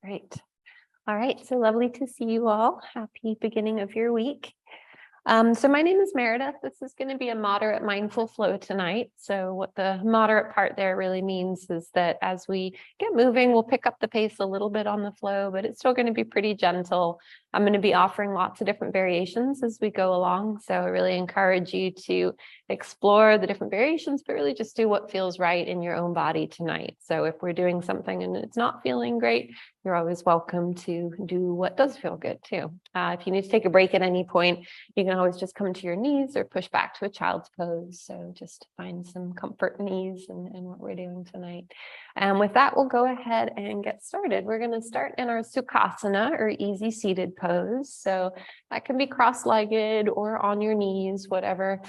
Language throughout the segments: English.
Great. All right, so lovely to see you all. Happy beginning of your week. So my name is Meredith. This is going to be a moderate mindful flow tonight. So what the moderate part there really means is that as we get moving, we'll pick up the pace a little bit on the flow, but it's still going to be pretty gentle. I'm going to be offering lots of different variations as we go along. So I really encourage you to explore the different variations, but really just do what feels right in your own body tonight. So if we're doing something and it's not feeling great, you're always welcome to do what does feel good too. If you need to take a break at any point, you can always just come to your knees or push back to a child's pose. So just find some comfort and ease in what we're doing tonight. And with that, we'll go ahead and get started. We're going to start in our sukhasana or easy seated pose. So that can be cross-legged or on your knees, whatever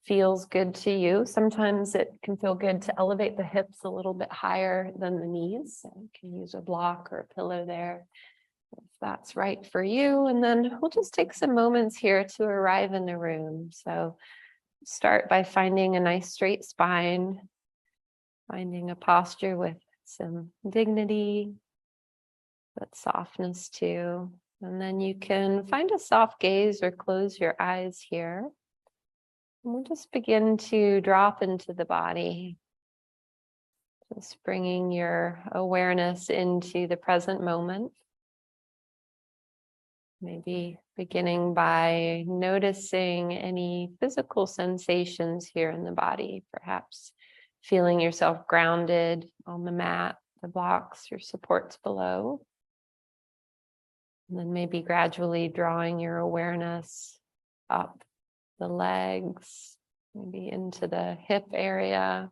feels good to you. Sometimes it can feel good to elevate the hips a little bit higher than the knees. So you can use a block or a pillow there if that's right for you. And then we'll just take some moments here to arrive in the room. So start by finding a nice straight spine, finding a posture with some dignity, but softness too. And then you can find a soft gaze or close your eyes here. And we'll just begin to drop into the body, just bringing your awareness into the present moment. Maybe beginning by noticing any physical sensations here in the body, perhaps feeling yourself grounded on the mat, the blocks, your supports below. And then maybe gradually drawing your awareness up the legs, maybe into the hip area,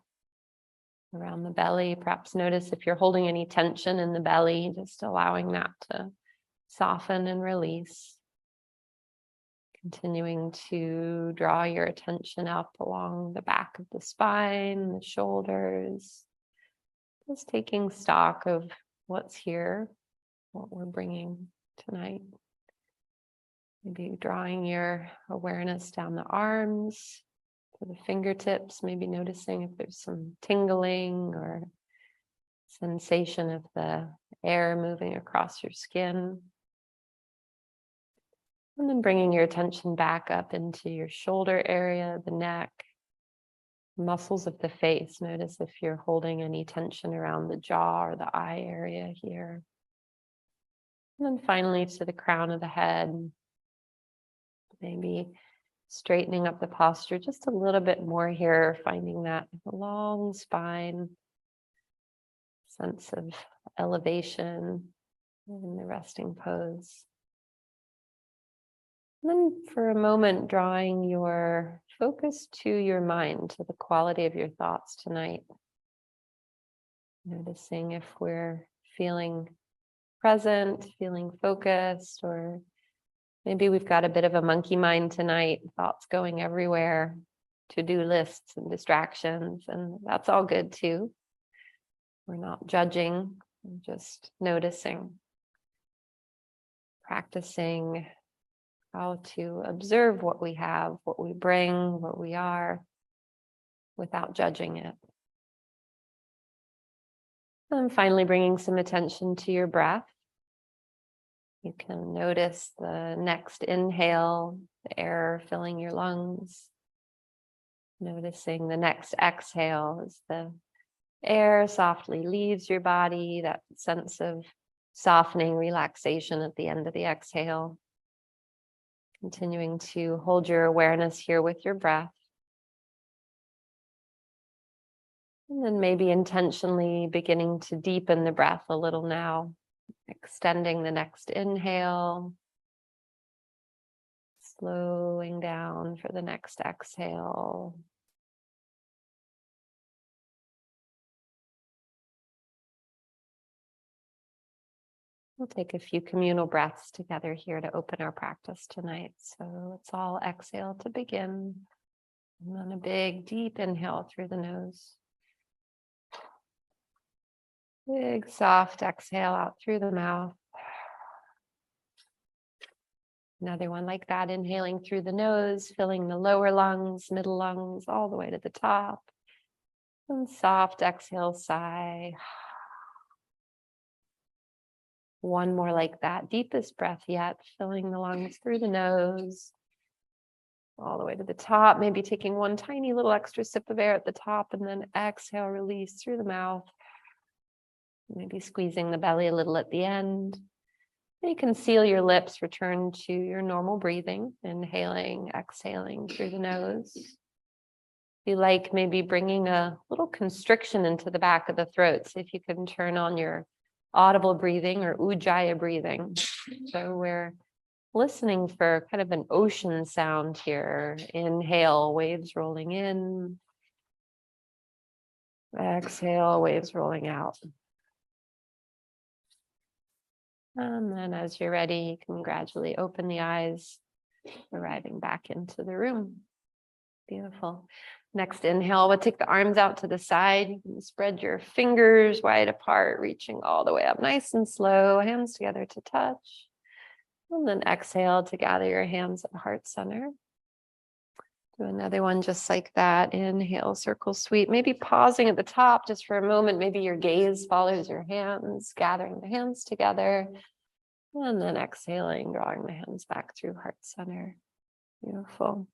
around the belly. Perhaps notice if you're holding any tension in the belly, just allowing that to soften and release. Continuing to draw your attention up along the back of the spine, the shoulders, just taking stock of what's here, what we're bringing tonight. Maybe drawing your awareness down the arms to the fingertips, maybe noticing if there's some tingling or sensation of the air moving across your skin. And then bringing your attention back up into your shoulder area, the neck, muscles of the face. Notice if you're holding any tension around the jaw or the eye area here. And then finally to the crown of the head. Maybe straightening up the posture just a little bit more here, finding that long spine, sense of elevation in the resting pose. And then for a moment, drawing your focus to your mind, to the quality of your thoughts tonight. Noticing if we're feeling present, feeling focused, or maybe we've got a bit of a monkey mind tonight, thoughts going everywhere, to-do lists and distractions, and that's all good too. We're not judging, we're just noticing, practicing how to observe what we have, what we bring, what we are, without judging it. And finally, bringing some attention to your breath. You can notice the next inhale, the air filling your lungs. Noticing the next exhale as the air softly leaves your body, that sense of softening, relaxation at the end of the exhale. Continuing to hold your awareness here with your breath. And then maybe intentionally beginning to deepen the breath a little now. Extending the next inhale, slowing down for the next exhale. We'll take a few communal breaths together here to open our practice tonight. So let's all exhale to begin. And then a big, deep inhale through the nose. Big, soft exhale out through the mouth. Another one like that, inhaling through the nose, filling the lower lungs, middle lungs, all the way to the top. And soft exhale, sigh. One more like that. Deepest breath yet, filling the lungs through the nose, all the way to the top. Maybe taking one tiny little extra sip of air at the top and then exhale, release through the mouth. Maybe squeezing the belly a little at the end. You can seal your lips, return to your normal breathing, inhaling, exhaling through the nose. If you like, maybe bringing a little constriction into the back of the throat. See if you can turn on your audible breathing or ujjayi breathing. So we're listening for kind of an ocean sound here. Inhale, waves rolling in. Exhale, waves rolling out. And then as you're ready, you can gradually open the eyes, arriving back into the room. Beautiful. Next inhale, we'll take the arms out to the side. You can spread your fingers wide apart, reaching all the way up nice and slow, hands together to touch. And then exhale to gather your hands at heart center. Do another one just like that. Inhale, circle sweep. Maybe pausing at the top just for a moment. Maybe your gaze follows your hands, gathering the hands together. And then exhaling, drawing the hands back through heart center. Beautiful.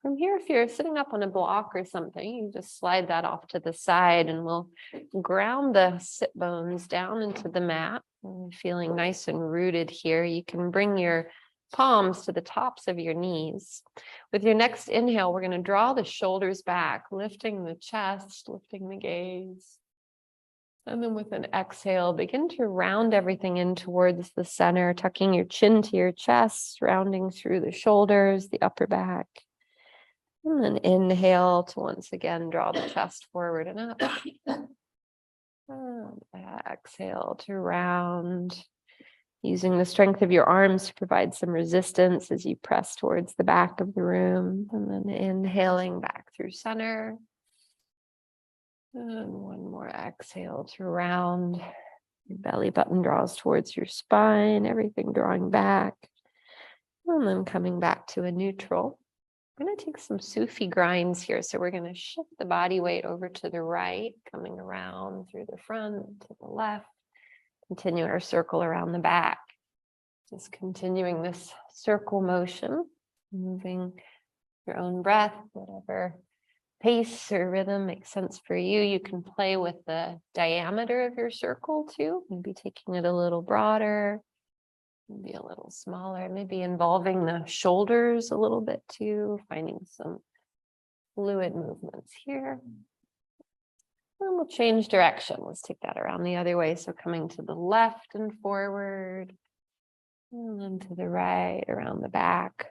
From here, if you're sitting up on a block or something, you just slide that off to the side and we'll ground the sit bones down into the mat. And feeling nice and rooted here, you can bring your palms to the tops of your knees. With your next inhale, we're going to draw the shoulders back, lifting the chest, lifting the gaze. And then with an exhale, begin to round everything in towards the center, tucking your chin to your chest, rounding through the shoulders, the upper back. And then inhale to once again draw the chest forward and up. And exhale to round, using the strength of your arms to provide some resistance as you press towards the back of the room. And then inhaling back through center. And one more exhale to round. Your belly button draws towards your spine, everything drawing back. And then coming back to a neutral. I'm going to take some Sufi grinds here. So we're going to shift the body weight over to the right, coming around through the front to the left. Continue our circle around the back. Just continuing this circle motion, moving your own breath, whatever pace or rhythm makes sense for you. You can play with the diameter of your circle too, maybe taking it a little broader, maybe a little smaller, maybe involving the shoulders a little bit too, finding some fluid movements here. And we'll change direction. Let's take that around the other way. So coming to the left and forward, and then to the right, around the back.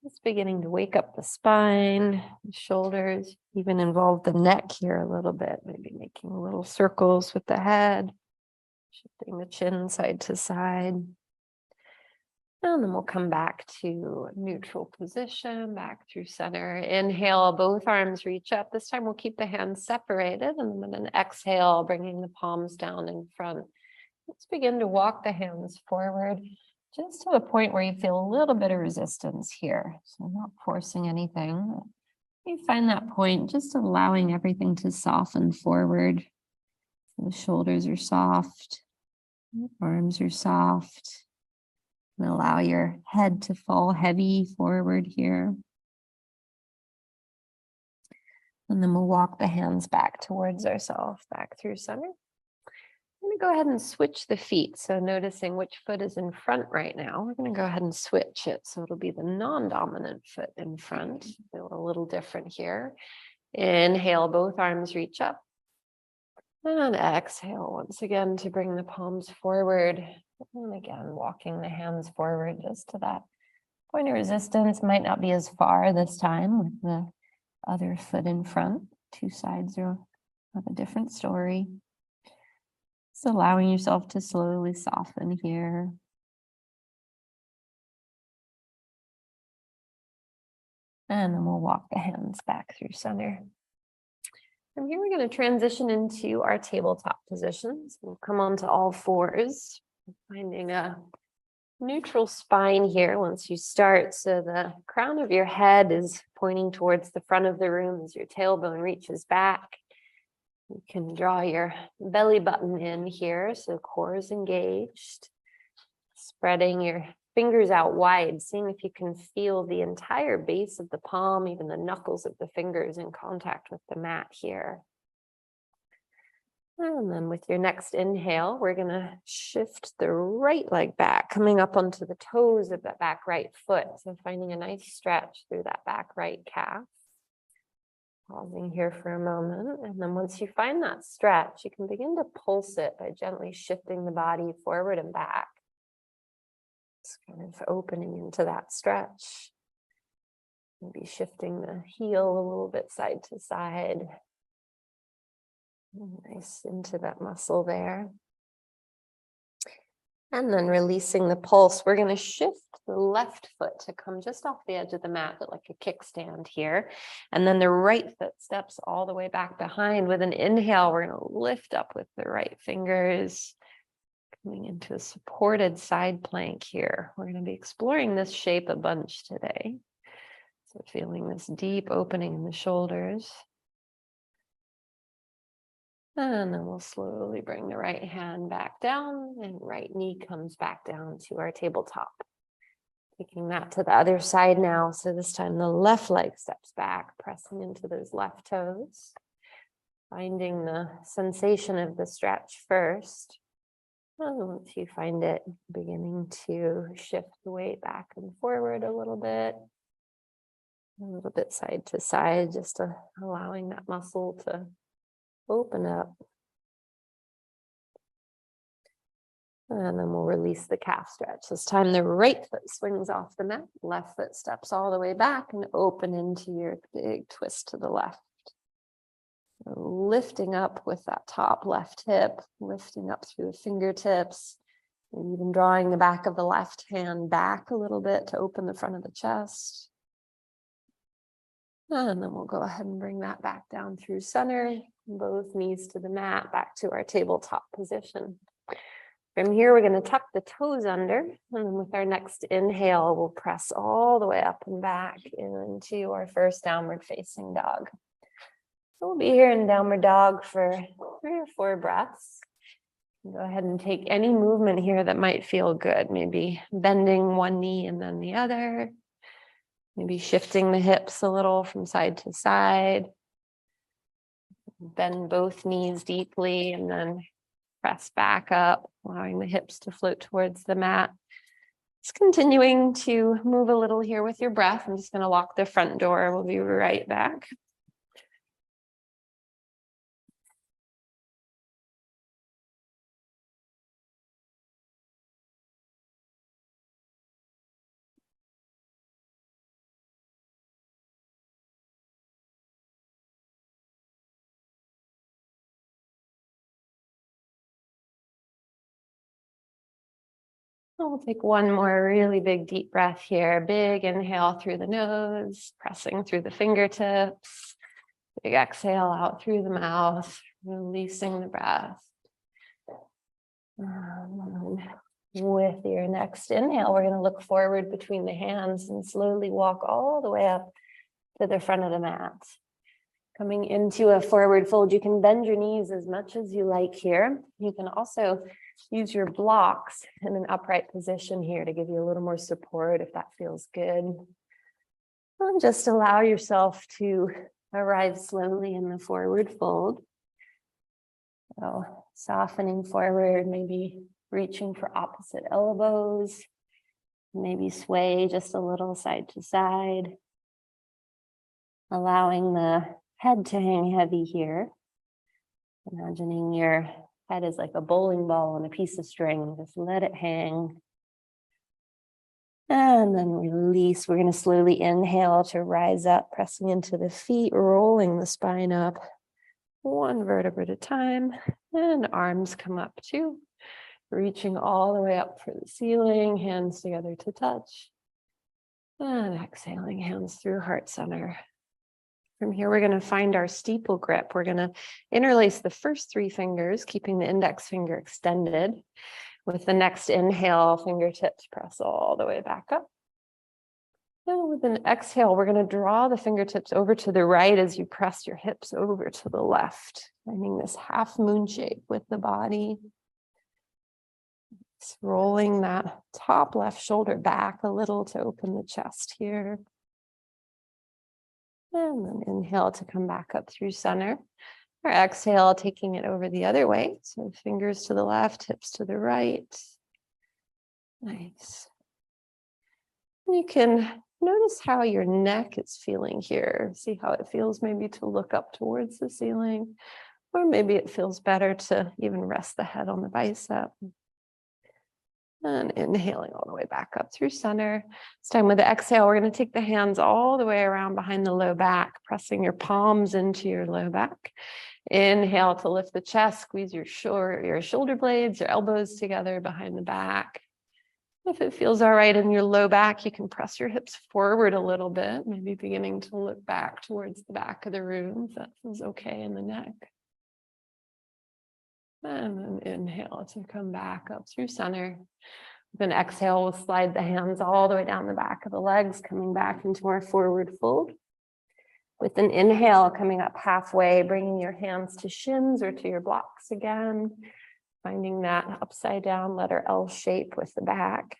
It's beginning to wake up the spine, the shoulders, even involve the neck here a little bit, maybe making little circles with the head, shifting the chin side to side. And then we'll come back to neutral position, back through center. Inhale, both arms reach up. This time we'll keep the hands separated, and then an exhale, bringing the palms down in front. Let's begin to walk the hands forward, just to the point where you feel a little bit of resistance here. So not forcing anything. You find that point, just allowing everything to soften forward. So the shoulders are soft, arms are soft. And allow your head to fall heavy forward here. And then we'll walk the hands back towards ourselves, back through center. I'm going to go ahead and switch the feet. So noticing which foot is in front right now, we're going to go ahead and switch it. So it'll be the non-dominant foot in front. Feel a little different here. Inhale, both arms reach up. And exhale once again to bring the palms forward. And again, walking the hands forward just to that point of resistance. Might not be as far this time with the other foot in front. Two sides are of a different story. Just allowing yourself to slowly soften here. And then we'll walk the hands back through center. From here, we're going to transition into our tabletop positions. We'll come onto all fours, finding a neutral spine here once you start. So the crown of your head is pointing towards the front of the room as your tailbone reaches back. You can draw your belly button in here, so core is engaged. Spreading your fingers out wide, seeing if you can feel the entire base of the palm, even the knuckles of the fingers in contact with the mat here. And then with your next inhale, we're going to shift the right leg back, coming up onto the toes of that back right foot. So finding a nice stretch through that back right calf. Pausing here for a moment. And then once you find that stretch, you can begin to pulse it by gently shifting the body forward and back. Just kind of opening into that stretch. Maybe shifting the heel a little bit side to side. Nice into that muscle there. And then releasing the pulse, we're going to shift the left foot to come just off the edge of the mat, but like a kickstand here. And then the right foot steps all the way back behind. With an inhale, we're going to lift up with the right fingers, coming into a supported side plank here. We're going to be exploring this shape a bunch today. So feeling this deep opening in the shoulders. And then we'll slowly bring the right hand back down and right knee comes back down to our tabletop. Taking that to the other side now. So this time the left leg steps back, pressing into those left toes. Finding the sensation of the stretch first. And once you find it, beginning to shift the weight back and forward a little bit side to side, just allowing that muscle to open up. And then we'll release the calf stretch. This time the right foot swings off the mat, left foot steps all the way back and open into your big twist to the left. So lifting up with that top left hip, lifting up through the fingertips, and even drawing the back of the left hand back a little bit to open the front of the chest. And then we'll go ahead and bring that back down through center, both knees to the mat, back to our tabletop position. From here, we're going to tuck the toes under, and then with our next inhale, we'll press all the way up and back into our first downward facing dog. So we'll be here in downward dog for 3 or 4 breaths. Go ahead and take any movement here that might feel good, maybe bending one knee and then the other. Maybe shifting the hips a little from side to side. Bend both knees deeply and then press back up, allowing the hips to float towards the mat. Just continuing to move a little here with your breath. I'm just going to lock the front door. We'll be right back. We'll take one more really big deep breath here. Big inhale through the nose, pressing through the fingertips. Big exhale out through the mouth, releasing the breath. With your next inhale, we're going to look forward between the hands and slowly walk all the way up to the front of the mat. Coming into a forward fold, you can bend your knees as much as you like here. You can also use your blocks in an upright position here to give you a little more support if that feels good. And just allow yourself to arrive slowly in the forward fold. So softening forward, maybe reaching for opposite elbows, maybe sway just a little side to side. Allowing the head to hang heavy here. Imagining your head is like a bowling ball on a piece of string. Just let it hang. And then release. We're going to slowly inhale to rise up, pressing into the feet, rolling the spine up. One vertebra at a time. And arms come up too. Reaching all the way up for the ceiling, hands together to touch. And exhaling, hands through heart center. From here, we're going to find our steeple grip. We're going to interlace the first 3 fingers, keeping the index finger extended. With the next inhale, fingertips press all the way back up. And with an exhale, we're going to draw the fingertips over to the right as you press your hips over to the left, finding this half moon shape with the body. Just rolling that top left shoulder back a little to open the chest here. And then inhale to come back up through center. Or exhale, taking it over the other way. So fingers to the left, hips to the right. Nice. You can notice how your neck is feeling here. See how it feels maybe to look up towards the ceiling, or maybe it feels better to even rest the head on the bicep. And inhaling all the way back up through center. This time with the exhale, we're going to take the hands all the way around behind the low back, pressing your palms into your low back. Inhale to lift the chest, squeeze your shoulder blades, your elbows together behind the back. If it feels all right in your low back, you can press your hips forward a little bit, maybe beginning to look back towards the back of the room if that feels okay in the neck. And then inhale to come back up through center. Then exhale, we'll slide the hands all the way down the back of the legs, coming back into our forward fold. With an inhale, coming up halfway, bringing your hands to shins or to your blocks again, finding that upside down letter L shape with the back.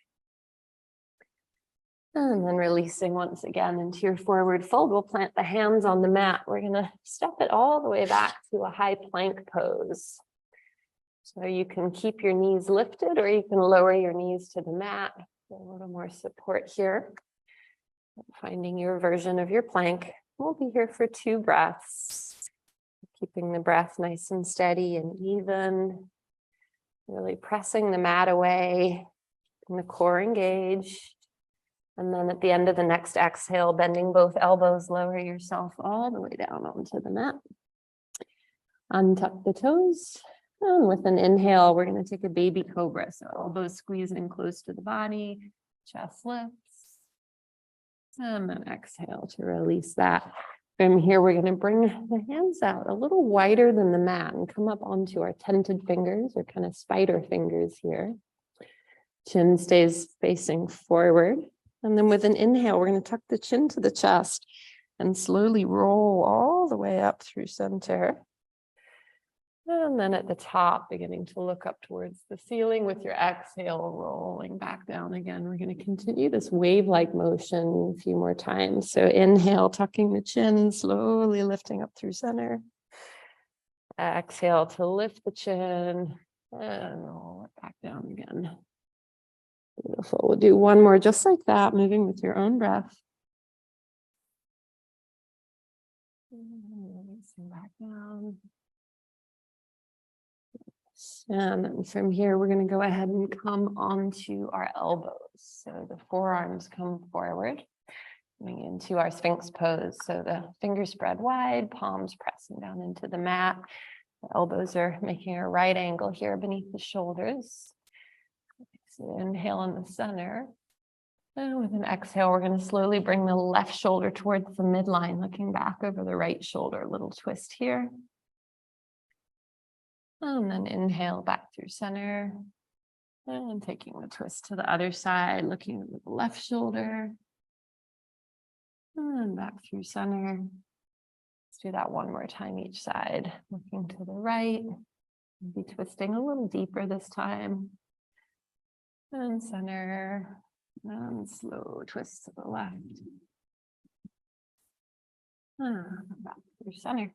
And then releasing once again into your forward fold. We'll plant the hands on the mat. We're going to step it all the way back to a high plank pose. So you can keep your knees lifted or you can lower your knees to the mat for a little more support here. Finding your version of your plank. We'll be here for 2 breaths. Keeping the breath nice and steady and even. Really pressing the mat away and the core engaged. And then at the end of the next exhale, bending both elbows, lower yourself all the way down onto the mat. Untuck the toes. And with an inhale, we're going to take a baby cobra. So elbows squeezed in close to the body, chest lifts. And then exhale to release that. From here, we're going to bring the hands out a little wider than the mat and come up onto our tented fingers or kind of spider fingers here. Chin stays facing forward. And then with an inhale, we're going to tuck the chin to the chest and slowly roll all the way up through center. And then at the top, beginning to look up towards the ceiling with your exhale, rolling back down again. We're going to continue this wave-like motion a few more times. So inhale, tucking the chin, slowly lifting up through center. Exhale to lift the chin and roll it back down again. Beautiful. We'll do one more just like that, moving with your own breath. Releasing back down. And then from here, we're going to go ahead and come onto our elbows. So the forearms come forward, coming into our Sphinx pose. So the fingers spread wide, palms pressing down into the mat. The elbows are making a right angle here beneath the shoulders. So inhale in the center. And with an exhale, we're going to slowly bring the left shoulder towards the midline, looking back over the right shoulder. A little twist here. And then inhale back through center. And taking the twist to the other side, looking at the left shoulder. And back through center. Let's do that one more time each side. Looking to the right. Maybe twisting a little deeper this time. And center. And slow twist to the left. And back through center.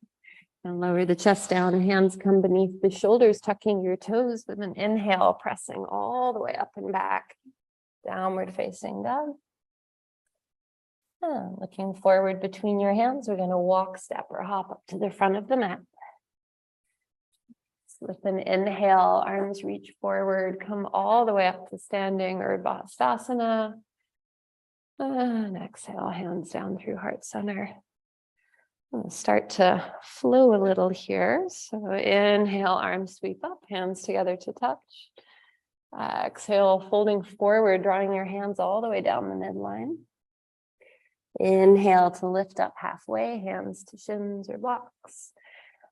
And lower the chest down, hands come beneath the shoulders, tucking your toes with an inhale, pressing all the way up and back, downward facing dog. And looking forward between your hands, we're going to walk, step, or hop up to the front of the mat. So with an inhale, arms reach forward, come all the way up to standing or vasisthasana. And exhale, hands down through heart center. We'll start to flow a little here. So inhale, arms sweep up, hands together to touch. Exhale, folding forward, drawing your hands all the way down the midline. Inhale to lift up halfway, hands to shins or blocks.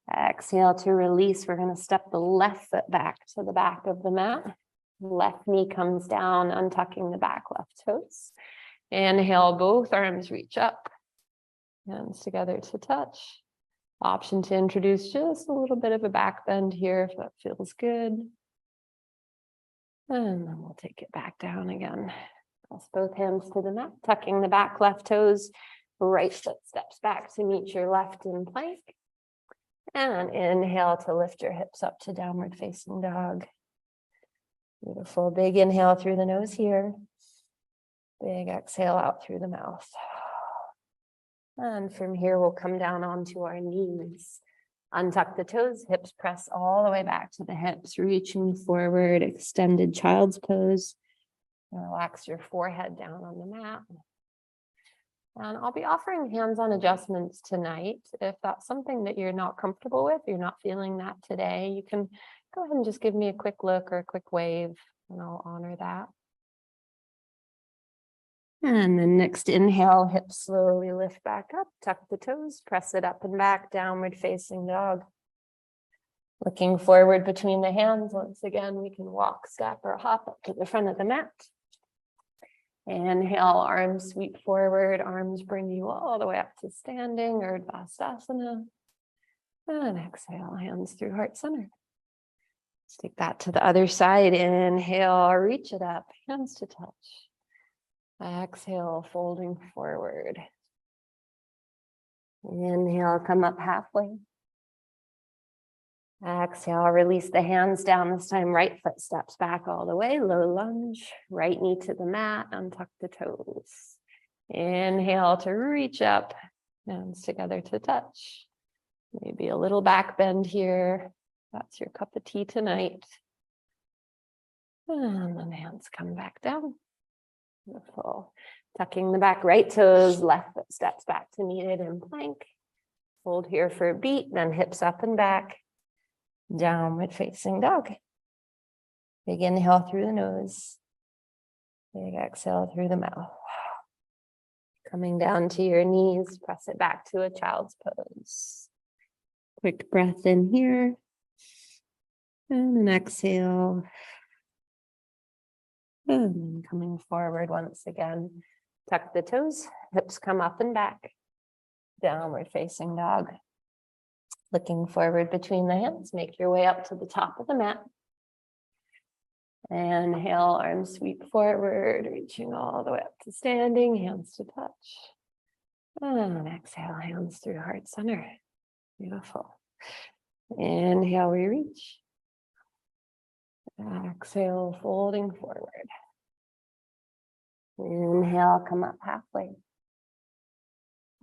Exhale to release. We're going to step the left foot back to the back of the mat. Left knee comes down, untucking the back left toes. Inhale, both arms reach up. Hands together to touch. Option to introduce just a little bit of a back bend here if that feels good. And then we'll take it back down again. Press both hands to the mat, tucking the back left toes. Right foot steps back to meet your left in plank. And inhale to lift your hips up to downward facing dog. Beautiful. Big inhale through the nose here. Big exhale out through the mouth. And from here, we'll come down onto our knees. Untuck the toes, hips press all the way back to the hips, reaching forward, extended child's pose. Relax your forehead down on the mat. And I'll be offering hands-on adjustments tonight. If that's something that you're not comfortable with, you're not feeling that today, you can go ahead and just give me a quick look or a quick wave, and I'll honor that. And then next inhale, hips slowly lift back up, tuck the toes, press it up and back, downward facing dog. Looking forward between the hands. Once again, we can walk, step, or hop up to the front of the mat. Inhale, arms sweep forward, arms bring you all the way up to standing or vasisthasana. And exhale, hands through heart center. Let's take that to the other side. Inhale, reach it up, hands to touch. Exhale, folding forward. Inhale, come up halfway. Exhale, release the hands down. This time, right foot steps back all the way. Low lunge, right knee to the mat, untuck the toes. Inhale to reach up, hands together to touch. Maybe a little back bend here. That's your cup of tea tonight. And then hands come back down. Beautiful. Tucking the back right toes, left foot steps back to meet it in plank. Hold here for a beat, then hips up and back. Downward facing dog. Big inhale through the nose. Big exhale through the mouth. Coming down to your knees, press it back to a child's pose. Quick breath in here. And an exhale. And then coming forward once again. Tuck the toes, hips come up and back. Downward facing dog. Looking forward between the hands, make your way up to the top of the mat. Inhale, arms sweep forward, reaching all the way up to standing, hands to touch. And exhale, hands through heart center. Beautiful. Inhale, we reach. Exhale, folding forward. Inhale, come up halfway.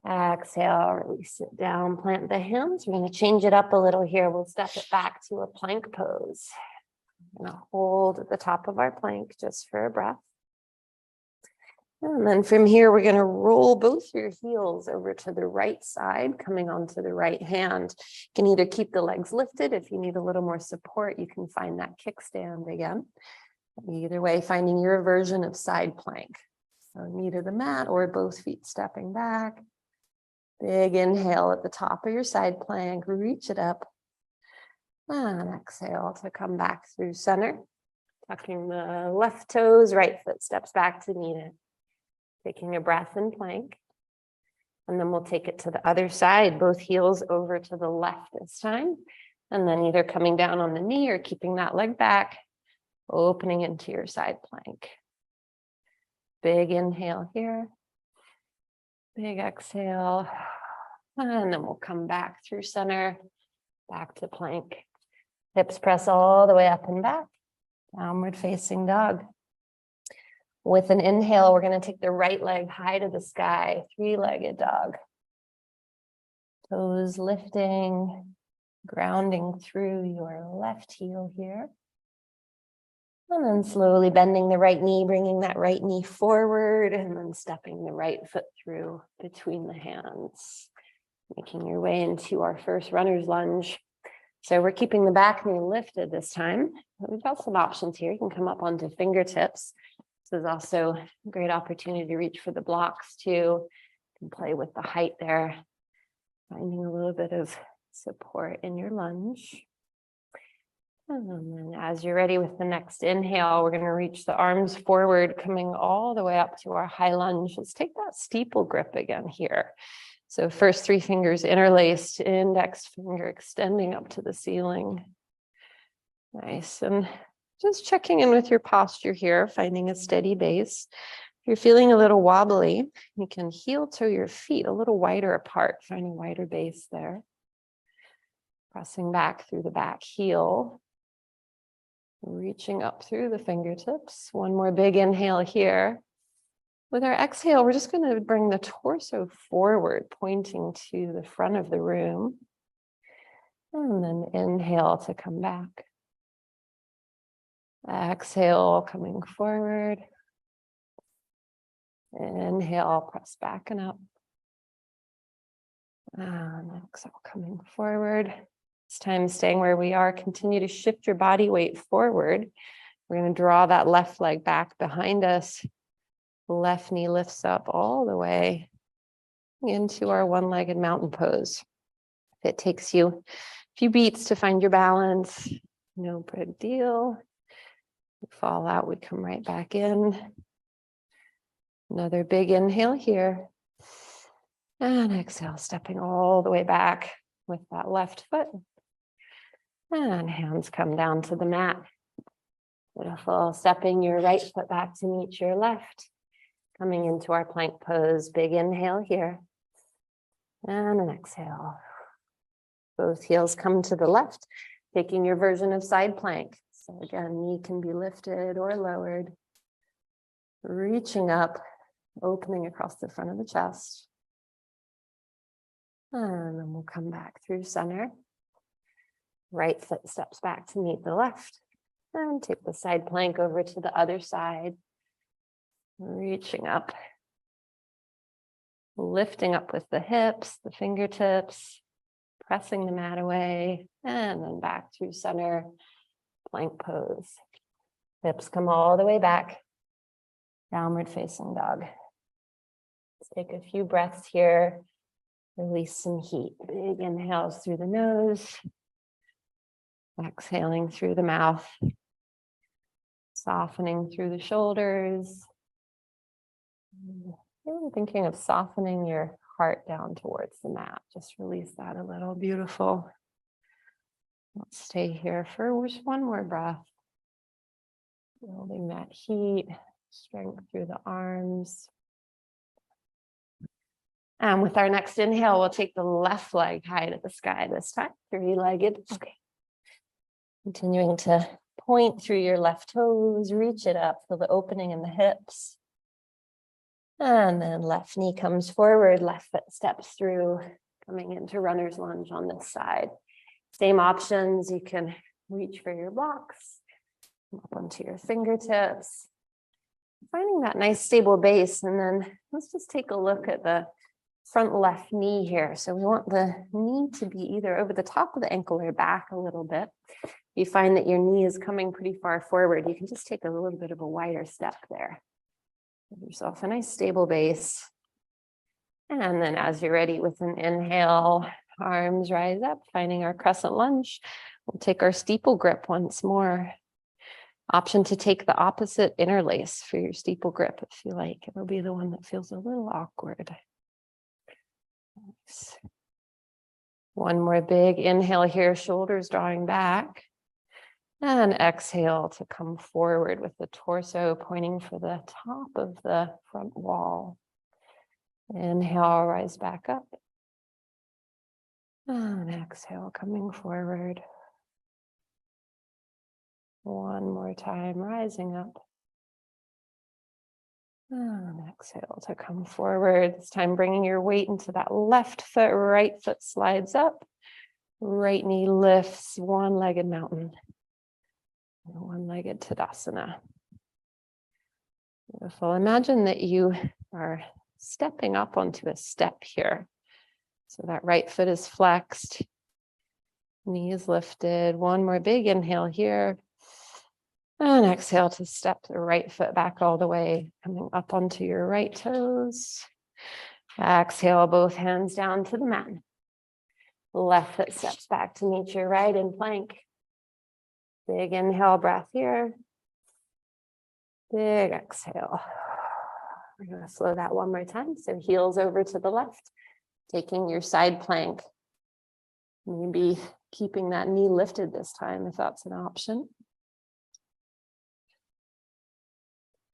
Exhale, release it down, plant the hands. We're going to change it up a little here. We'll step it back to a plank pose. We're going to hold at the top of our plank just for a breath. And then from here, we're going to roll both your heels over to the right side, coming onto the right hand. You can either keep the legs lifted. If you need a little more support, you can find that kickstand again. Either way, finding your version of side plank. So knee to the mat or both feet stepping back. Big inhale at the top of your side plank, reach it up. And exhale to come back through center. Tucking the left toes, right foot steps back to meet it. Taking a breath in plank. And then we'll take it to the other side, both heels over to the left this time. And then either coming down on the knee or keeping that leg back, opening into your side plank. Big inhale here. Big exhale. And then we'll come back through center, back to plank. Hips press all the way up and back. Downward facing dog. With an inhale, we're going to take the right leg high to the sky, three-legged dog. Toes lifting, grounding through your left heel here. And then slowly bending the right knee, bringing that right knee forward, and then stepping the right foot through between the hands. Making your way into our first runner's lunge. So we're keeping the back knee lifted this time. We've got some options here. You can come up onto fingertips. This is also a great opportunity to reach for the blocks too. You can play with the height there. Finding a little bit of support in your lunge. And then as you're ready with the next inhale, we're going to reach the arms forward, coming all the way up to our high lunge. Let's take that steeple grip again here. So first 3 fingers interlaced, index finger extending up to the ceiling. Nice. And just checking in with your posture here, finding a steady base. If you're feeling a little wobbly, you can heel toe your feet a little wider apart, find a wider base there. Pressing back through the back heel. Reaching up through the fingertips. One more big inhale here. With our exhale, we're just going to bring the torso forward, pointing to the front of the room. And then inhale to come back. Exhale, coming forward. Inhale, press back and up. And exhale, coming forward. This time staying where we are, continue to shift your body weight forward. We're going to draw that left leg back behind us. Left knee lifts up all the way into our one-legged mountain pose. If it takes you a few beats to find your balance, no big deal. We fall out, we come right back in. Another big inhale here. And exhale, stepping all the way back with that left foot. And hands come down to the mat. Beautiful. Stepping your right foot back to meet your left. Coming into our plank pose. Big inhale here. And an exhale. Both heels come to the left, taking your version of side plank. So again, knee can be lifted or lowered. Reaching up, opening across the front of the chest. And then we'll come back through center. Right foot steps back to meet the left. And take the side plank over to the other side. Reaching up. Lifting up with the hips, the fingertips. Pressing the mat away. And then back through center. Plank pose. Hips come all the way back. Downward facing dog. Let's take a few breaths here. Release some heat. Big inhales through the nose. Exhaling through the mouth. Softening through the shoulders. Even thinking of softening your heart down towards the mat. Just release that a little. Beautiful. Let's stay here for just one more breath. Building that heat, strength through the arms. And with our next inhale, we'll take the left leg high to the sky this time, 3-legged. Okay. Continuing to point through your left toes, reach it up, feel the opening in the hips. And then left knee comes forward, left foot steps through, coming into runner's lunge on this side. Same options, you can reach for your blocks, up onto your fingertips. Finding that nice stable base, and then let's just take a look at the front left knee here. So we want the knee to be either over the top of the ankle or back a little bit. You find that your knee is coming pretty far forward, you can just take a little bit of a wider step there. Give yourself a nice stable base. And then as you're ready with an inhale, arms rise up, finding our crescent lunge. We'll take our steeple grip once more. Option to take the opposite interlace for your steeple grip if you like. It'll be the one that feels a little awkward. Nice. One more big inhale here, shoulders drawing back. And exhale to come forward with the torso pointing for the top of the front wall. Inhale, rise back up. And exhale, coming forward. One more time, rising up. And exhale to come forward. This time bringing your weight into that left foot, right foot slides up. Right knee lifts, one-legged mountain. One-legged Tadasana. Beautiful. Imagine that you are stepping up onto a step here. So that right foot is flexed. Knee is lifted. One more big inhale here. And exhale to step the right foot back all the way, coming up onto your right toes. Exhale, both hands down to the mat. Left foot steps back to meet your right in plank. Big inhale, breath here. Big exhale. We're going to slow that one more time. So heels over to the left, taking your side plank. Maybe keeping that knee lifted this time if that's an option.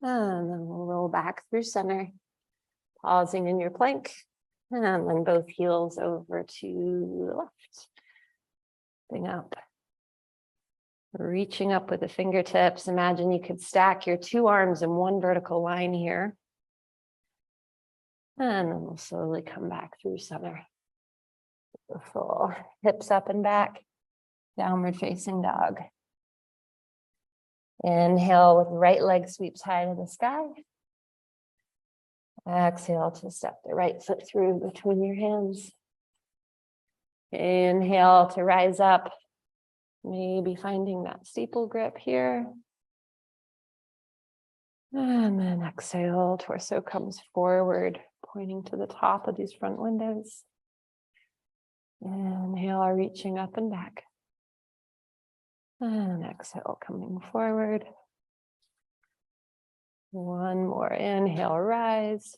And then we'll roll back through center, pausing in your plank. And then both heels over to the left. Bring up. Reaching up with the fingertips. Imagine you could stack your two arms in one vertical line here. And then we'll slowly come back through center. Beautiful. Hips up and back. Downward facing dog. Inhale with the right leg sweeps high to the sky. Exhale to step the right foot through between your hands. Inhale to rise up. Maybe finding that steeple grip here. And then exhale, torso comes forward, pointing to the top of these front windows. Inhale, reaching up and back. And exhale, coming forward. One more inhale, rise.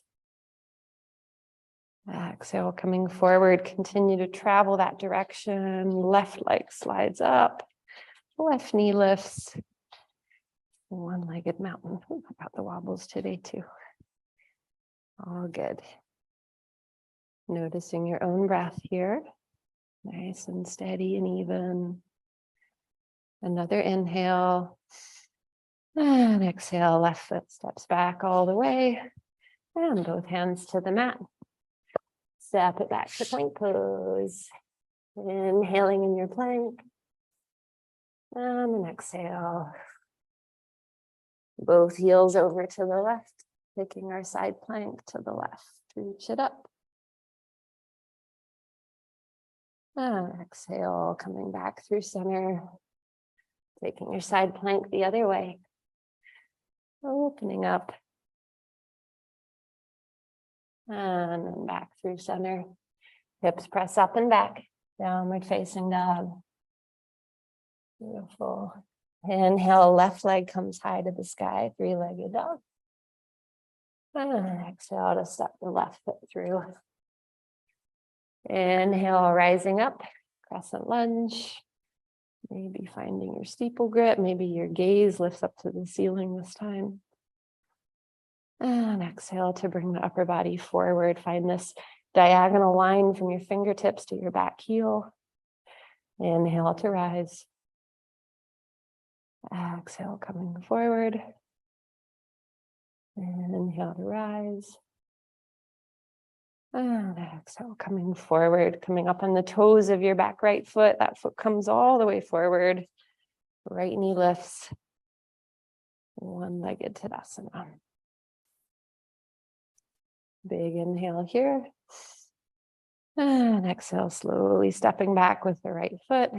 Exhale, coming forward, continue to travel that direction. Left leg slides up, left knee lifts. One-legged mountain. Ooh, I got the wobbles today too. All good. Noticing your own breath here. Nice and steady and even. Another inhale. And exhale, left foot steps back all the way. And both hands to the mat. Step it back to plank pose. Inhaling in your plank. And then exhale. Both heels over to the left. Taking our side plank to the left. Reach it up. And exhale, coming back through center. Taking your side plank the other way. Opening up. And then back through center. Hips press up and back. Downward facing dog. Beautiful. Inhale, left leg comes high to the sky, three-legged dog. And exhale to step the left foot through. Inhale, rising up, crescent lunge. Maybe finding your steeple grip. Maybe your gaze lifts up to the ceiling this time. And exhale to bring the upper body forward. Find this diagonal line from your fingertips to your back heel. Inhale to rise. Exhale, coming forward. Inhale to rise. And exhale, coming forward, coming up on the toes of your back right foot. That foot comes all the way forward. Right knee lifts. One-legged Tadasana. Big inhale here. And exhale, slowly stepping back with the right foot.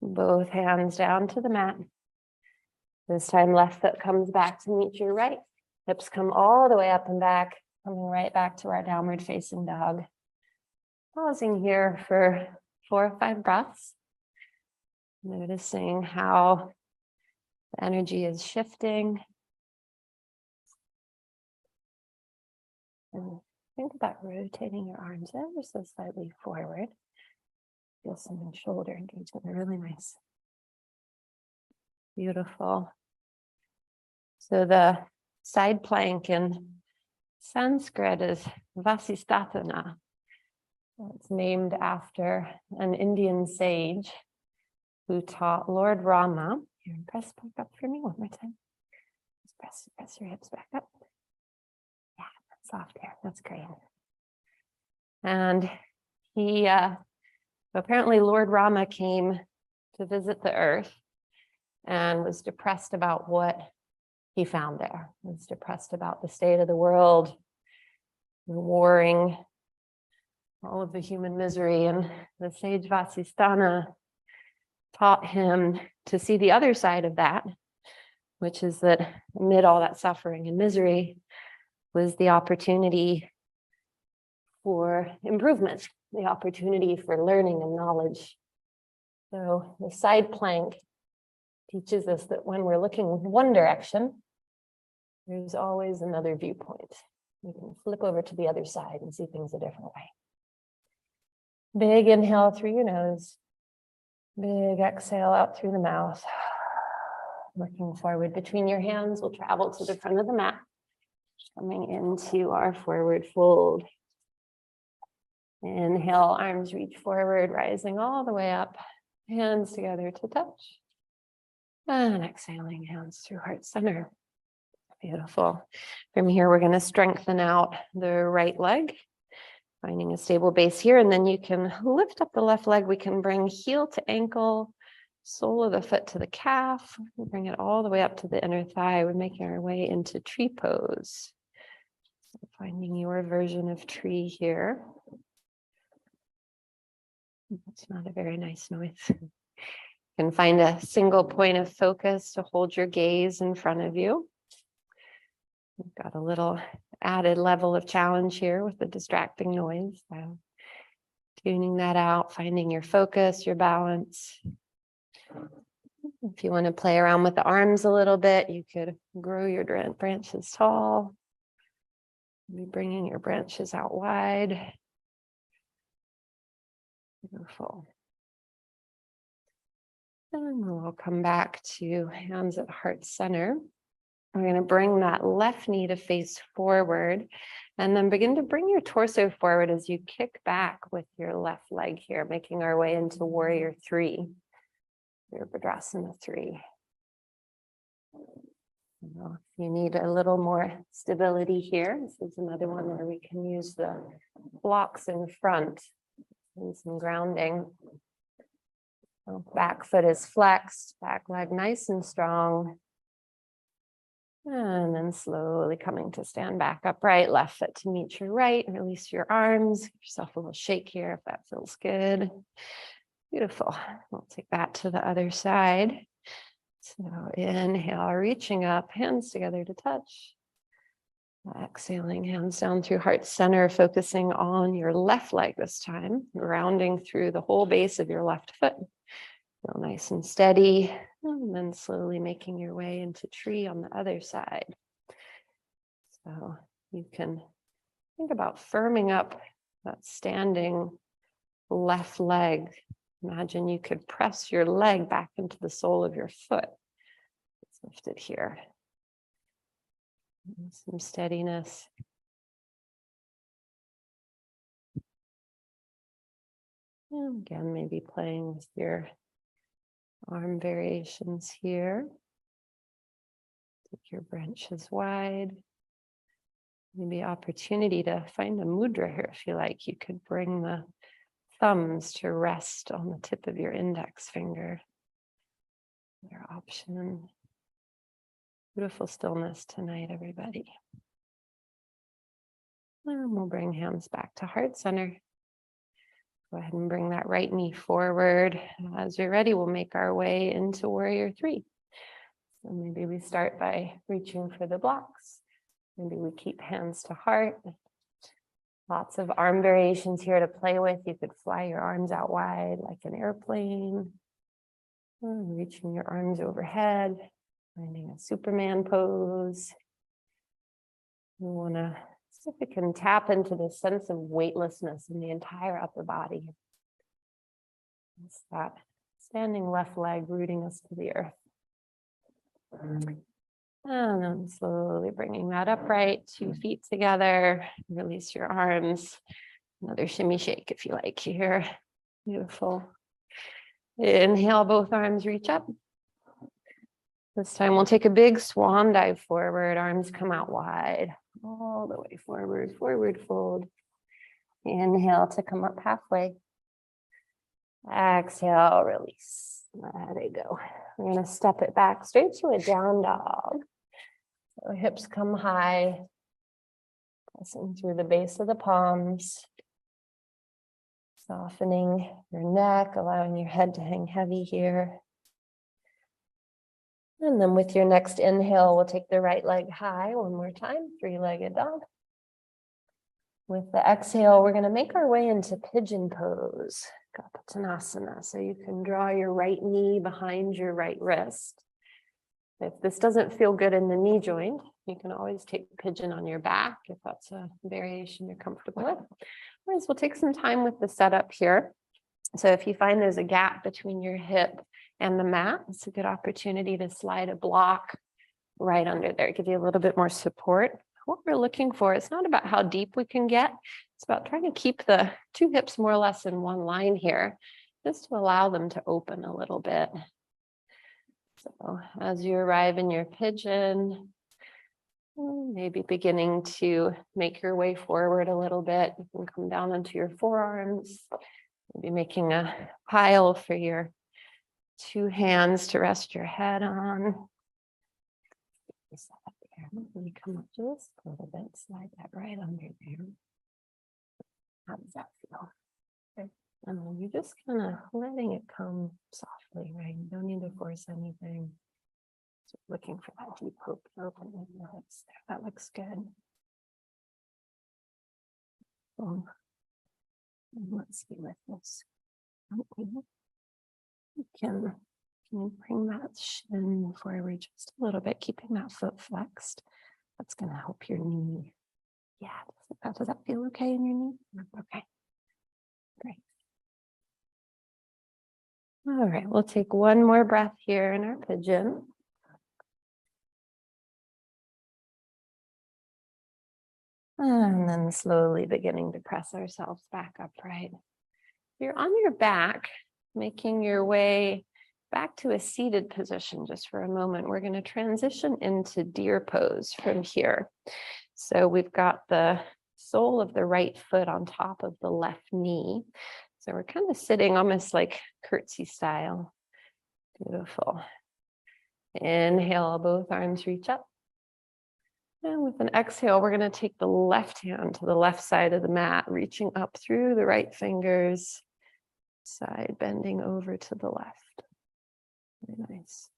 Both hands down to the mat. This time, left foot comes back to meet your right. Hips come all the way up and back, coming right back to our downward facing dog. Pausing here for 4 or 5 breaths. Noticing how the energy is shifting. And think about rotating your arms ever so slightly forward. Feel some shoulder engagement. They're really nice. Beautiful. So the side plank in Sanskrit is vasisthasana. It's named after an Indian sage who taught Lord Rama. Here, press back up for me one more time. Just press your hips back up. Yeah, soft here. That's great. And he apparently Lord Rama came to visit the earth and was depressed about what he found there. He was depressed about the state of the world, the warring, all of the human misery. And the sage Vasisthana taught him to see the other side of that, which is that amid all that suffering and misery was the opportunity for improvement, the opportunity for learning and knowledge. So the side plank teaches us that when we're looking one direction, there's always another viewpoint. You can flip over to the other side and see things a different way. Big inhale through your nose. Big exhale out through the mouth. Looking forward between your hands, we'll travel to the front of the mat. Coming into our forward fold. Inhale, arms reach forward, rising all the way up. Hands together to touch. And exhaling, hands through heart center. Beautiful. From here, we're going to strengthen out the right leg, finding a stable base here. And then you can lift up the left leg. We can bring heel to ankle, sole of the foot to the calf. Bring it all the way up to the inner thigh. We're making our way into tree pose. So finding your version of tree here. It's not a very nice noise. You can find a single point of focus to hold your gaze in front of you. We've got a little added level of challenge here with the distracting noise. So tuning that out, finding your focus, your balance. If you want to play around with the arms a little bit, you could grow your branches tall. Be bringing your branches out wide. Beautiful. And we'll come back to hands at heart center. We're going to bring that left knee to face forward and then begin to bring your torso forward as you kick back with your left leg here, making our way into warrior three, your Virabhadrasana 3. If you need a little more stability here, this is another one where we can use the blocks in front and some grounding. So back foot is flexed, back leg nice and strong. And then slowly coming to stand back upright, left foot to meet your right, release your arms, give yourself a little shake here if that feels good. Beautiful. We'll take that to the other side. So inhale, reaching up, hands together to touch. Exhaling, hands down through heart center, focusing on your left leg this time, rounding through the whole base of your left foot. Feel nice and steady, and then slowly making your way into tree on the other side. So you can think about firming up that standing left leg. Imagine you could press your leg back into the sole of your foot. It's lifted here. And some steadiness. And again, maybe playing with your arm variations here. Take your branches wide. Maybe opportunity to find a mudra here if you like. You could bring the thumbs to rest on the tip of your index finger. Your option. Beautiful stillness tonight, everybody. And we'll bring hands back to heart center. Go ahead and bring that right knee forward. As you're ready, we'll make our way into warrior three. So maybe we start by reaching for the blocks. Maybe we keep hands to heart. Lots of arm variations here to play with. You could fly your arms out wide like an airplane. And reaching your arms overhead, finding a Superman pose. We want to see if we can tap into this sense of weightlessness in the entire upper body. It's that standing left leg rooting us to the earth. And then slowly bringing that upright, 2 feet together, release your arms. Another shimmy shake if you like here. Beautiful. Inhale, both arms reach up. This time we'll take a big swan dive forward, arms come out wide, all the way forward, forward fold. Inhale to come up halfway. Exhale, release. Let it go. We're going to step it back straight to a down dog. So hips come high, pressing through the base of the palms. Softening your neck, allowing your head to hang heavy here. And then with your next inhale, we'll take the right leg high one more time, 3-legged dog. With the exhale, we're going to make our way into pigeon pose. vasisthasana. So you can draw your right knee behind your right wrist. If this doesn't feel good in the knee joint, you can always take pigeon on your back if that's a variation you're comfortable with. Otherwise, we'll take some time with the setup here. So if you find there's a gap between your hip and the mat, it's a good opportunity to slide a block right under there, give you a little bit more support. What we're looking for, it's not about how deep we can get, it's about trying to keep the two hips more or less in one line here, just to allow them to open a little bit. So as you arrive in your pigeon, maybe beginning to make your way forward a little bit, you can come down onto your forearms, maybe making a pile for your two hands to rest your head on. Let me come up just a little bit, slide that right under there. How does that feel? Okay. And then you're just kind of letting it come softly, right? You don't need to force anything. Just looking for that deep opening in the hips there. That looks good. So, let's see with this. You can you bring that shin forward just a little bit, keeping that foot flexed. That's going to help your knee. Yeah, does that feel okay in your knee? Okay, great. All right, we'll take one more breath here in our pigeon. And then slowly beginning to press ourselves back upright. You're on your back, making your way back to a seated position just for a moment. We're going to transition into deer pose from here. So we've got the sole of the right foot on top of the left knee. So we're kind of sitting almost like curtsy style. Beautiful. Inhale, both arms reach up. And with an exhale, we're going to take the left hand to the left side of the mat, reaching up through the right fingers, side bending over to the left. Very nice.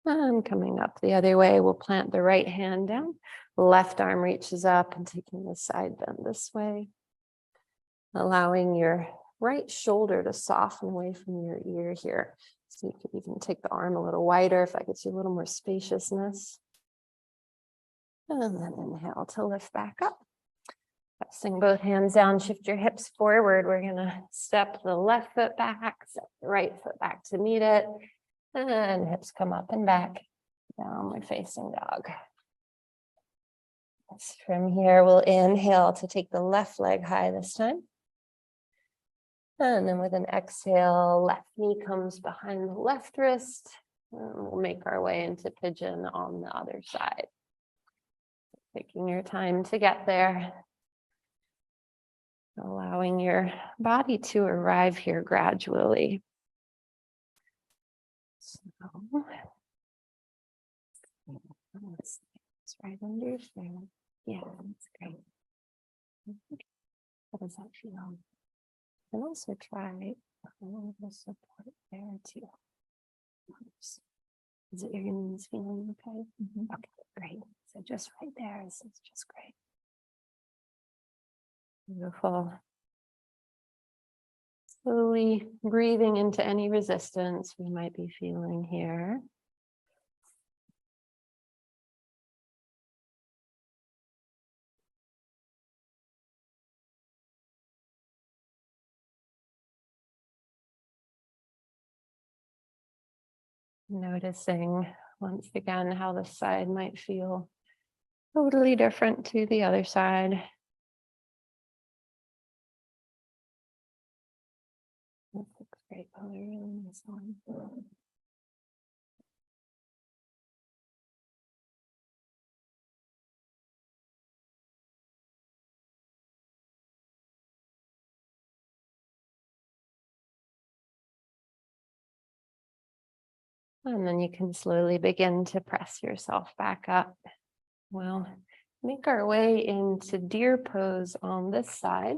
And coming up the other way, we'll plant the right hand down. Left arm reaches up and taking the side bend this way. Allowing your right shoulder to soften away from your ear here. So you could even take the arm a little wider if that gives you a little more spaciousness. And then inhale to lift back up. Pressing both hands down, shift your hips forward. We're going to step the left foot back, step the right foot back to meet it. And hips come up and back. Downward facing dog. From here, we'll inhale to take the left leg high this time. And then with an exhale, left knee comes behind the left wrist. And we'll make our way into pigeon on the other side. Taking your time to get there. Allowing your body to arrive here gradually. So, it's right under your shoe. Yeah, that's great. How does that feel? And also try a little bit of support there too. Oops. Is it your knees feeling okay? Mm-hmm. Okay, great. So just right there, this is just great. Beautiful. Slowly breathing into any resistance we might be feeling here. Noticing once again how the side might feel totally different to the other side. That looks great. Oh, really nice one. And then you can slowly begin to press yourself back up. We'll make our way into deer pose on this side.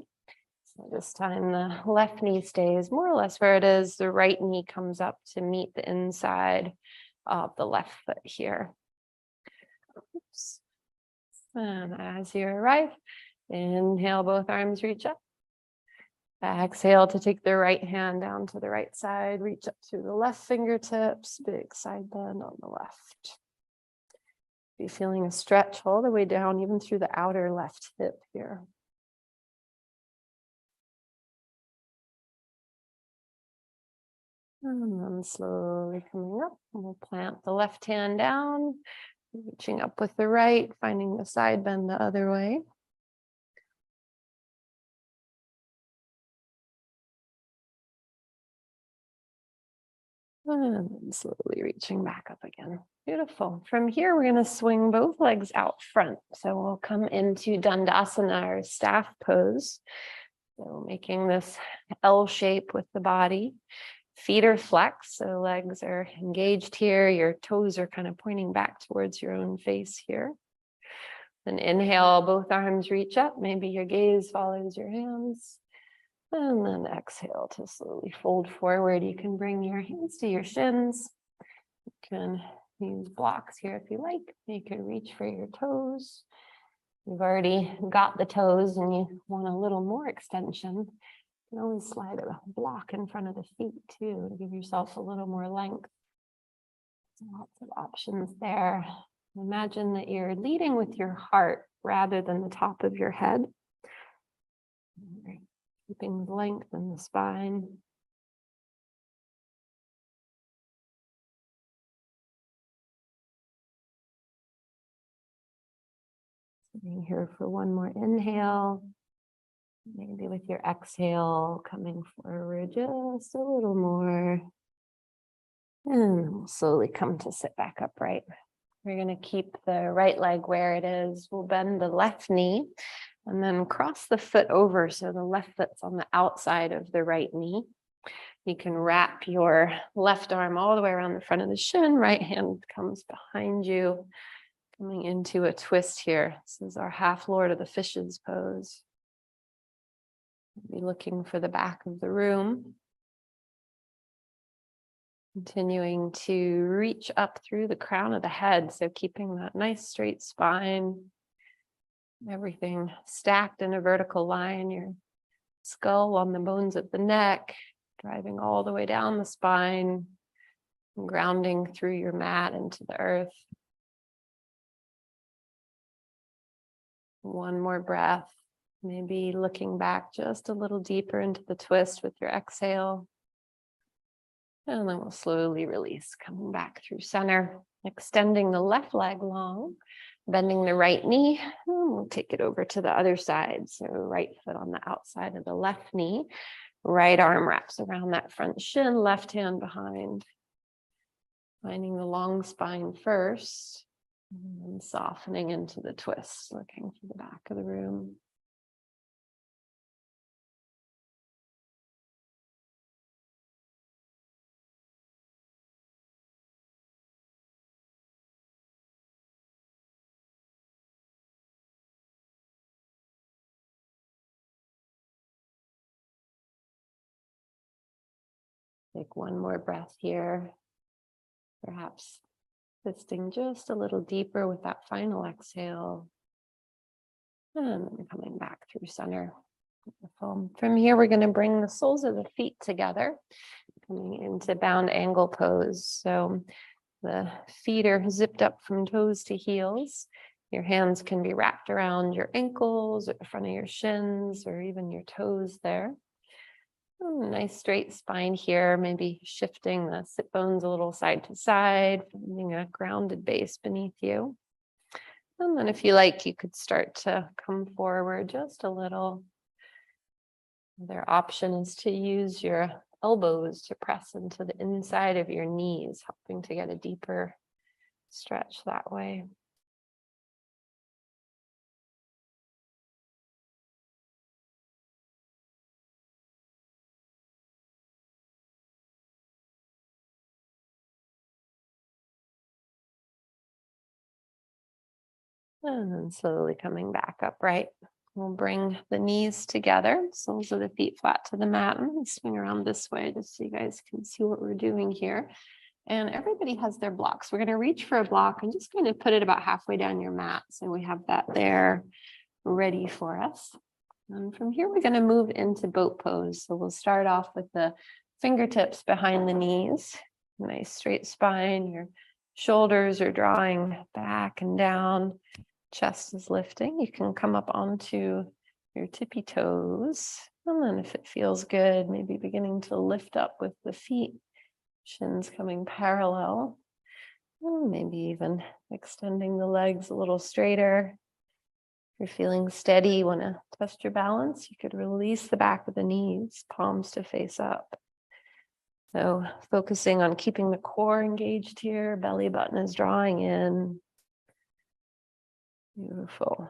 So this time the left knee stays more or less where it is. The right knee comes up to meet the inside of the left foot here. Oops. And as you arrive, Inhale, both arms reach up. Exhale to take the right hand down to the right side. Reach up through the left fingertips. Big side bend on the left. Be feeling a stretch all the way down, even through the outer left hip here. And then slowly coming up, and we'll plant the left hand down, reaching up with the right, finding the side bend the other way. And then slowly reaching back up again. Beautiful. From here, we're going to swing both legs out front. So we'll come into Dandasana, or staff pose. So making this L shape with the body. Feet are flexed, so legs are engaged here. Your toes are kind of pointing back towards your own face here. Then inhale, both arms reach up. Maybe your gaze follows your hands. And then exhale to slowly fold forward. You can bring your hands to your shins. You can use blocks here if you like. You could reach for your toes. You've already got the toes and you want a little more extension. You can always slide a block in front of the feet too to give yourself a little more length. So lots of options there. Imagine that you're leading with your heart rather than the top of your head. Keeping the length in the spine. Sitting here for one more inhale. Maybe with your exhale, coming forward just a little more. And we'll slowly come to sit back upright. We're going to keep the right leg where it is. We'll bend the left knee and then cross the foot over so the left foot's on the outside of the right knee. You can wrap your left arm all the way around the front of the shin. Right hand comes behind you, coming into a twist here. This is our half Lord of the Fishes pose. Be looking for the back of the room. Continuing to reach up through the crown of the head. So keeping that nice straight spine. Everything stacked in a vertical line. Your skull on the bones of the neck. Driving all the way down the spine. And grounding through your mat into the earth. One more breath. Maybe looking back just a little deeper into the twist with your exhale. And then we'll slowly release, coming back through center, extending the left leg long, bending the right knee, and we'll take it over to the other side. So right foot on the outside of the left knee, right arm wraps around that front shin, left hand behind. Finding the long spine first, and then softening into the twist, looking for the back of the room. Take one more breath here, perhaps twisting just a little deeper with that final exhale, and then coming back through center. Beautiful. From here, we're going to bring the soles of the feet together, coming into bound angle pose. So the feet are zipped up from toes to heels. Your hands can be wrapped around your ankles or the front of your shins or even your toes there. Nice straight spine here, maybe shifting the sit bones a little side to side, finding a grounded base beneath you. And then if you like, you could start to come forward just a little. Their option is to use your elbows to press into the inside of your knees, helping to get a deeper stretch that way. And then slowly coming back upright. We'll bring the knees together, soles of the feet flat to the mat, and swing around this way just so you guys can see what we're doing here. And everybody has their blocks. We're going to reach for a block and just kind of put it about halfway down your mat. So we have that there. ready for us. And from here, we're going to move into boat pose. So we'll start off with the fingertips behind the knees, nice straight spine. Your shoulders are drawing back and down. Chest is lifting. You can come up onto your tippy toes. And then if it feels good, maybe beginning to lift up with the feet, shins coming parallel. And maybe even extending the legs a little straighter. If you're feeling steady, you want to test your balance, you could release the back of the knees, palms to face up. So focusing on keeping the core engaged here, belly button is drawing in. Beautiful.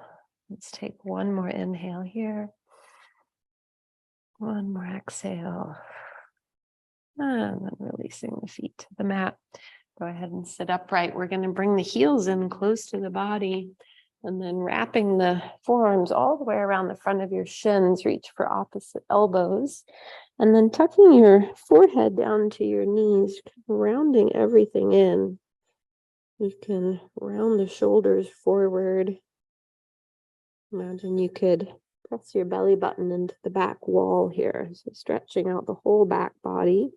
Let's take one more inhale here. One more exhale. And then releasing the feet to the mat. Go ahead and sit upright. We're going to bring the heels in close to the body. And then wrapping the forearms all the way around the front of your shins, reach for opposite elbows. And then tucking your forehead down to your knees, rounding everything in. You can round the shoulders forward. Imagine you could press your belly button into the back wall here. So stretching out the whole back body.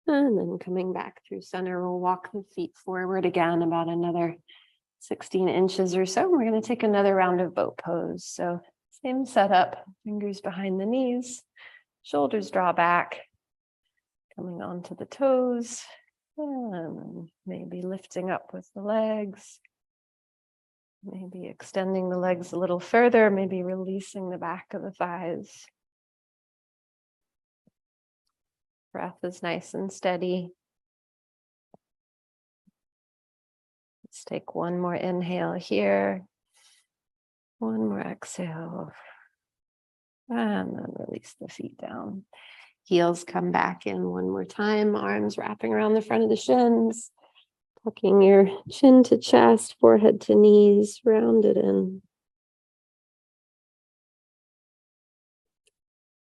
And then coming back through center, we'll walk the feet forward again about another 16 inches or so. We're going to take another round of boat pose. So same setup, fingers behind the knees, shoulders draw back, coming onto the toes, and maybe lifting up with the legs, maybe extending the legs a little further, maybe releasing the back of the thighs. Breath is nice and steady. Let's take one more inhale here. One more exhale. And then release the feet down. Heels come back in one more time. Arms wrapping around the front of the shins. Tucking your chin to chest, forehead to knees, round it in.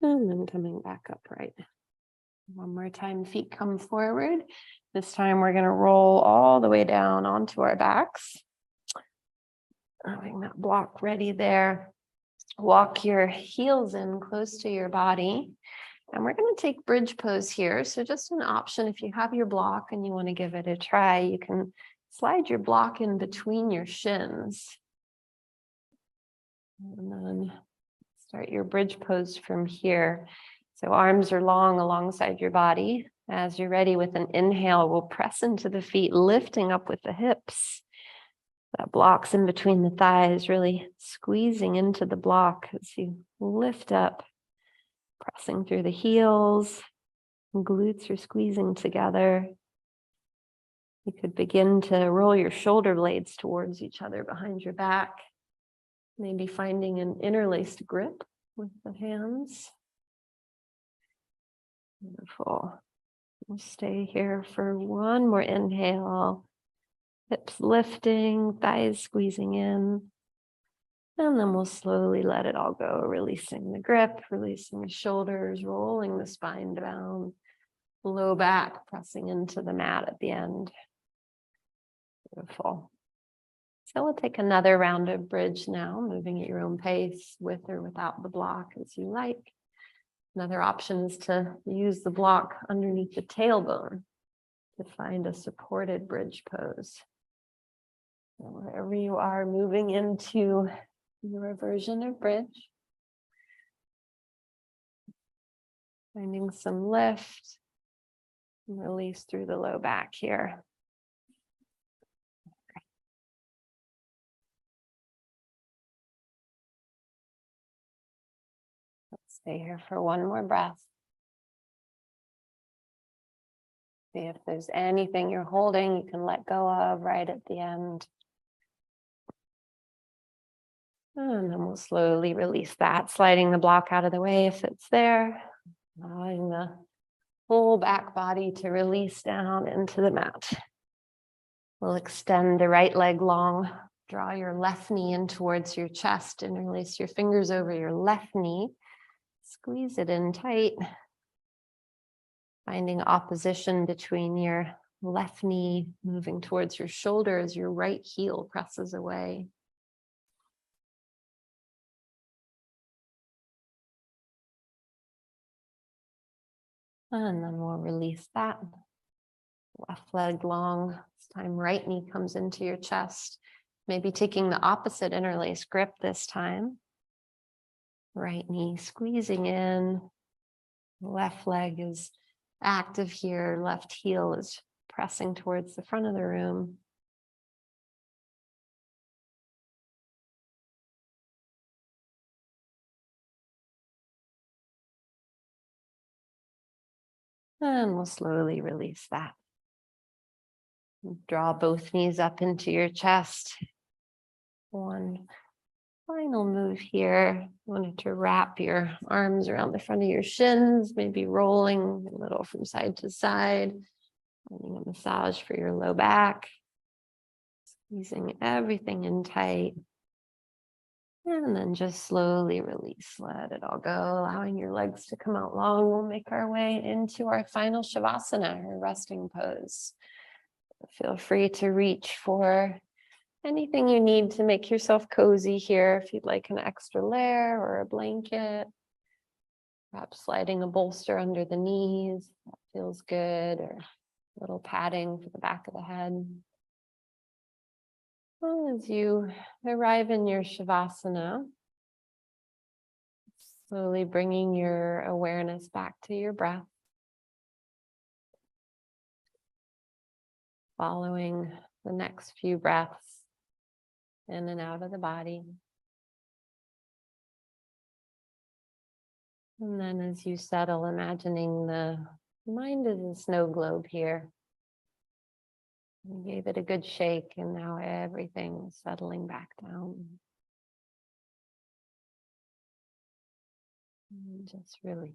And then coming back upright. One more time, feet come forward. This time we're going to roll all the way down onto our backs. Having that block ready there. Walk your heels in close to your body. And we're going to take bridge pose here. So just an option, if you have your block and you want to give it a try, you can slide your block in between your shins. And then start your bridge pose from here. So arms are long alongside your body. As you're ready with an inhale, we'll press into the feet, lifting up with the hips. That block's in between the thighs, really squeezing into the block as you lift up, pressing through the heels. Glutes are squeezing together. You could begin to roll your shoulder blades towards each other behind your back. Maybe finding an interlaced grip with the hands. Beautiful. We'll stay here for one more inhale. Hips lifting, thighs squeezing in. And then we'll slowly let it all go, releasing the grip, releasing the shoulders, rolling the spine down, low back, pressing into the mat at the end. Beautiful. So we'll take another round of bridge now, moving at your own pace, with or without the block as you like. Another option is to use the block underneath the tailbone to find a supported bridge pose. So wherever you are, moving into your version of bridge. Finding some lift and release through the low back here. Let's stay here for one more breath. See if there's anything you're holding you can let go of right at the end. And then we'll slowly release that, sliding the block out of the way if it's there. Allowing the whole back body to release down into the mat. We'll extend the right leg long. Draw your left knee in towards your chest. Interlace your fingers over your left knee. Squeeze it in tight. Finding opposition between your Left knee moving towards your shoulder as your right heel presses away. And then we'll release that. Left leg long. This time, right knee comes into your chest. Maybe taking the opposite interlace grip this time. Right knee squeezing in. Left leg is active here. Left heel is pressing towards the front of the room. And we'll slowly release that. Draw both knees up into your chest. One final move here. Wanted to wrap your arms around the front of your shins, maybe rolling a little from side to side. Getting a massage for your low back. Squeezing everything in tight. And then just slowly release, let it all go, allowing your legs to come out long. We'll make our way into our final Shavasana, or resting pose. Feel free to reach for anything you need to make yourself cozy here. If you'd like an extra layer or a blanket, perhaps sliding a bolster under the knees, that feels good, or a little padding for the back of the head. As you arrive in your Shavasana, slowly bringing your awareness back to your breath, following the next few breaths in and out of the body. And then as you settle, imagining the mind is a snow globe here. You gave it a good shake, and now everything is settling back down. And just release.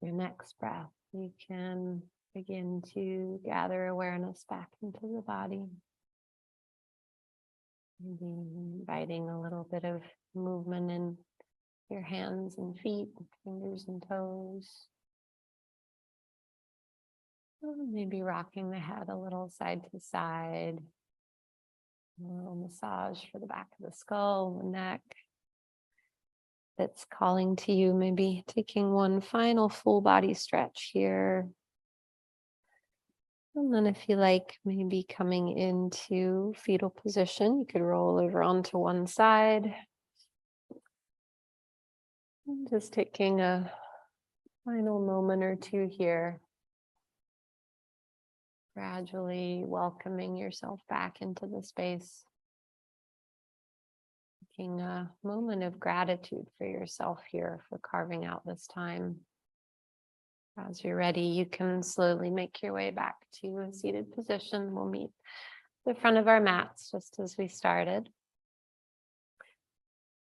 Your next breath, you can begin to gather awareness back into the body. Maybe inviting a little bit of movement in your hands and feet, fingers and toes. Maybe rocking the head a little side to side. A little massage for the back of the skull, the neck. That's calling to you, maybe taking one final full body stretch here. And then if you like, maybe coming into fetal position, you could roll over onto one side. And just taking a final moment or two here. Gradually welcoming yourself back into the space. Taking a moment of gratitude for yourself here for carving out this time. As you're ready, you can slowly make your way back to a seated position. We'll meet the front of our mats just as we started.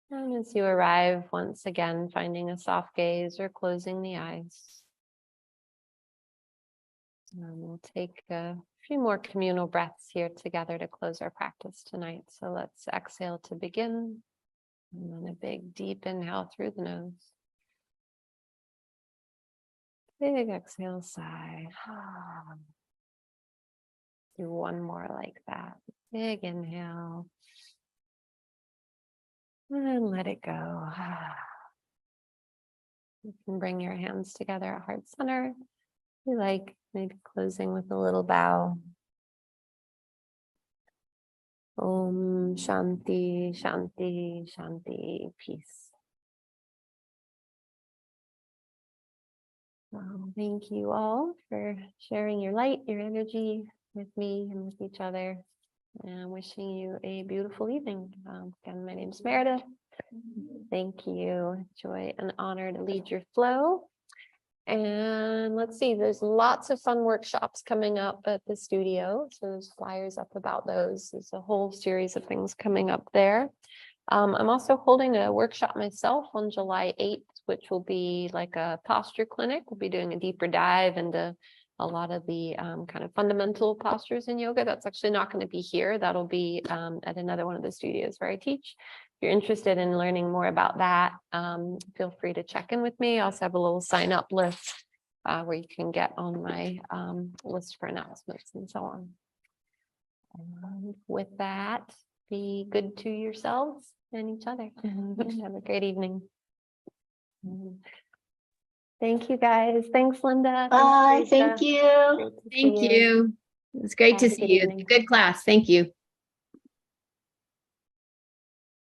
And as you arrive, once again, finding a soft gaze or closing the eyes. And we'll take a few more communal breaths here together to close our practice tonight. So let's exhale to begin. And then a big deep inhale through the nose. Big exhale, sigh. Do one more like that. Big inhale. And let it go. You can bring your hands together at heart center. We like maybe closing with a little bow. Om Shanti, Shanti, Shanti, peace. Well, thank you all for sharing your light, your energy with me and with each other. And wishing you a beautiful evening. Again, my name's Meredith. Thank you. Joy and honor to lead your flow. And let's see, there's lots of fun workshops coming up at the studio. So there's flyers up about those. There's a whole series of things coming up there. I'm also holding a workshop myself on July 8th, which will be like a posture clinic. We'll be doing a deeper dive into a lot of the kind of fundamental postures in yoga. That's actually not going to be here. That'll be at another one of the studios where I teach. If you're interested in learning more about that, feel free to check in with me. I also have a little sign up list where you can get on my list for announcements and so on. And with that, be good to yourselves and each other. Have a great evening. Thank you, guys. Thanks, Linda. Bye. Thanks, Thank Teresa. you. Great to see Thank you. It was great Have to a see good you. evening. Good class. Thank you.